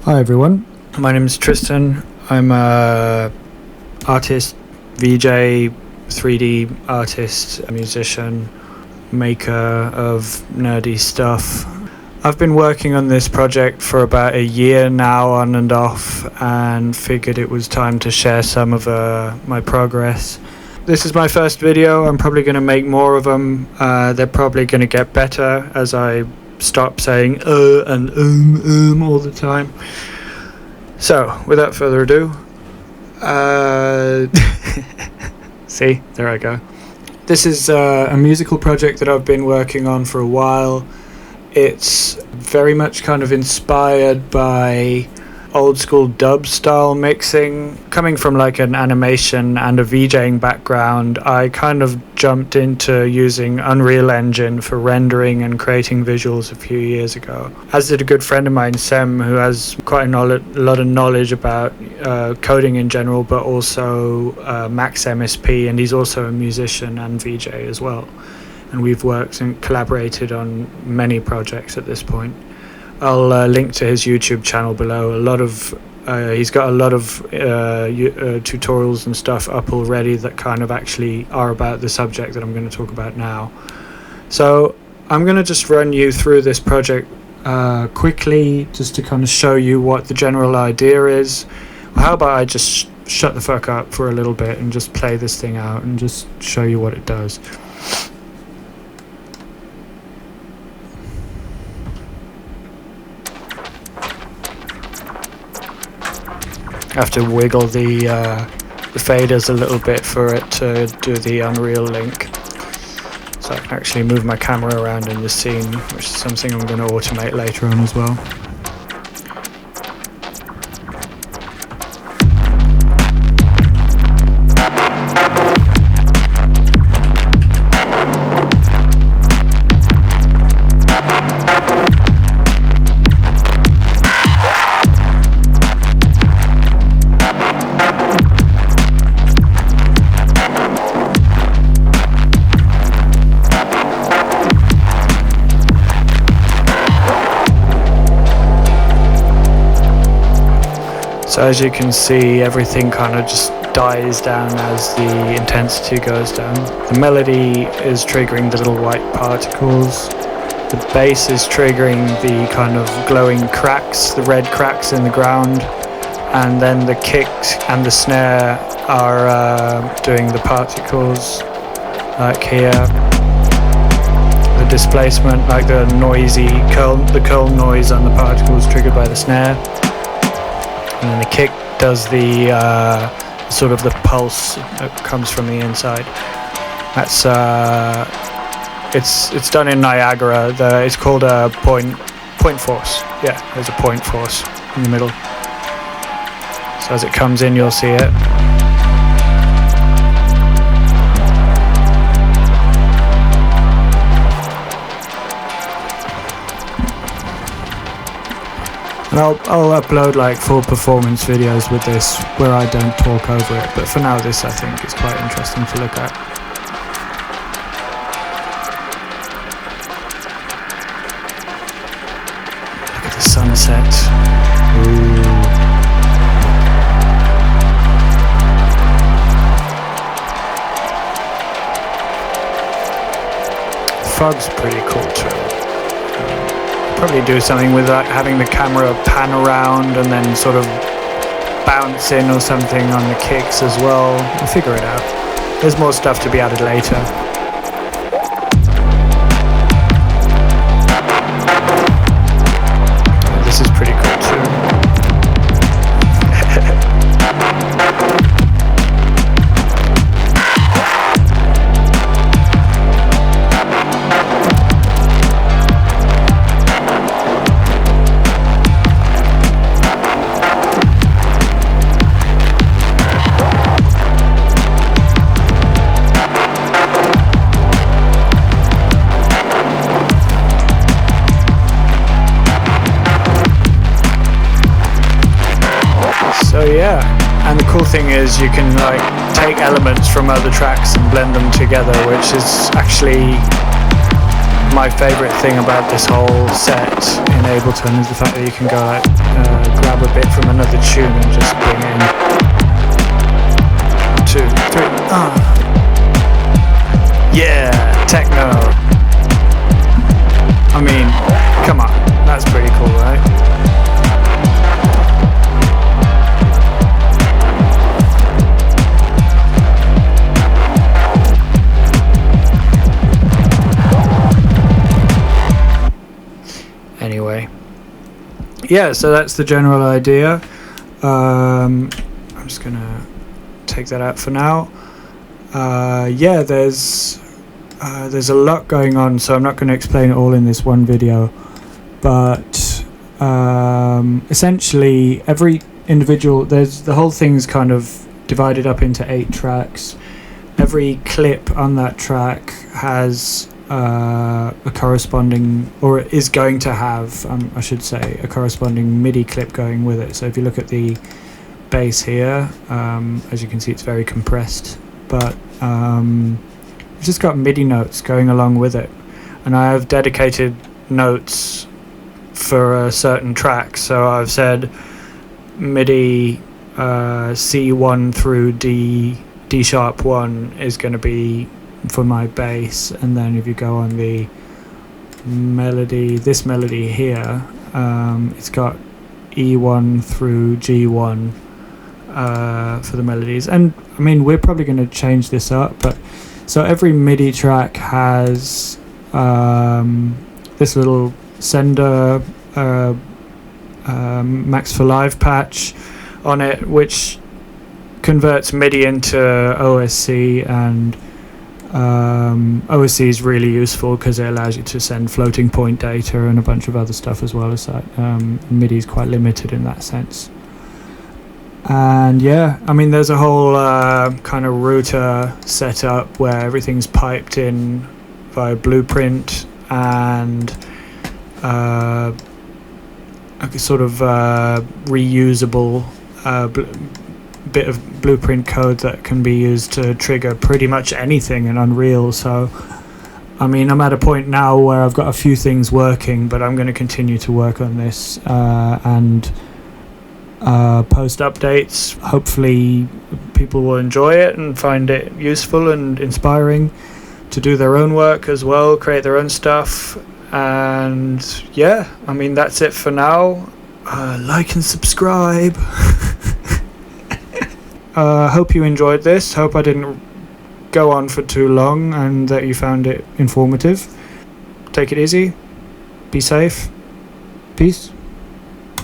Hi everyone, my name is Tristan. I'm a artist, VJ, 3D artist, musician, maker of nerdy stuff. I've been working on this project for about a year now, on and off, and figured it was time to share some of my progress. This is my first video. I'm probably going to make more of them. They're probably going to get better as I stop saying and all the time. So, without further ado, see, there I go. This is a musical project that I've been working on for a while. It's very much kind of inspired by old school dub style mixing. Coming from like an animation and a VJing background, I kind of jumped into using Unreal Engine for rendering and creating visuals a few years ago. As did a good friend of mine, Sem, who has quite a lot of knowledge about coding in general, but also Max MSP, and he's also a musician and VJ as well. And we've worked and collaborated on many projects at this point. I'll link to his YouTube channel below. He's got a lot of tutorials and stuff up already that kind of actually are about the subject that I'm going to talk about now. So I'm going to just run you through this project quickly, just to kind of show you what the general idea is. How about I just shut the fuck up for a little bit and just play this thing out and just show you what it does. I have to wiggle the faders a little bit for it to do the Unreal link, so I can actually move my camera around in the scene, which is something I'm going to automate later on as well. So as you can see, everything kind of just dies down as the intensity goes down. The melody is triggering the little white particles. The bass is triggering the kind of glowing cracks, the red cracks in the ground. And then the kick and the snare are doing the particles, like here. The displacement, like the noisy the curl noise on the particles triggered by the snare. And then the kick does the sort of the pulse that comes from the inside. That's it's done in Niagara. It's called a point force. Yeah, there's a point force in the middle. So as it comes in, you'll see it. And I'll upload like full performance videos with this where I don't talk over it, but for now this I think is quite interesting to look at. Look at the sunset. Ooh. The fog's pretty cool too. Probably do something with like having the camera pan around and then sort of bounce in or something on the kicks as well. We'll figure it out. There's more stuff to be added later. This is pretty cool too. So yeah, and the cool thing is you can like take elements from other tracks and blend them together, which is actually my favorite thing about this whole set in Ableton, is the fact that you can go like grab a bit from another tune and just bring in 2, 3. Yeah, techno. I mean, come on, that's pretty cool, right? Anyway, yeah, so that's the general idea. I'm just gonna take that out for now. Yeah, there's a lot going on, so I'm not going to explain it all in this one video, but essentially every individual, the whole thing's kind of divided up into 8 tracks. Every clip on that track has a corresponding, or is going to have, I should say, a corresponding MIDI clip going with it. So if you look at the bass here, as you can see, it's very compressed, but it's just got MIDI notes going along with it, and I have dedicated notes for a certain track. So I've said MIDI C1 through D sharp 1 is going to be for my bass, and then if you go on the melody, this melody here, it's got E1 through G1 for the melodies. And I mean, we're probably going to change this up, but so every MIDI track has this little sender Max for Live patch on it, which converts MIDI into OSC, and OSC is really useful because it allows you to send floating point data and a bunch of other stuff as well as that. MIDI is quite limited in that sense. And yeah, I mean, there's a whole kind of router setup where everything's piped in via Blueprint, and a sort of reusable bit of Blueprint code that can be used to trigger pretty much anything in Unreal. So I mean, I'm at a point now where I've got a few things working, but I'm going to continue to work on this and post updates. Hopefully people will enjoy it and find it useful and inspiring to do their own work as well, create their own stuff. And yeah, I mean, that's it for now. Like and subscribe. Hope you enjoyed this. Hope I didn't go on for too long and that you found it informative. Take it easy. Be safe. Peace.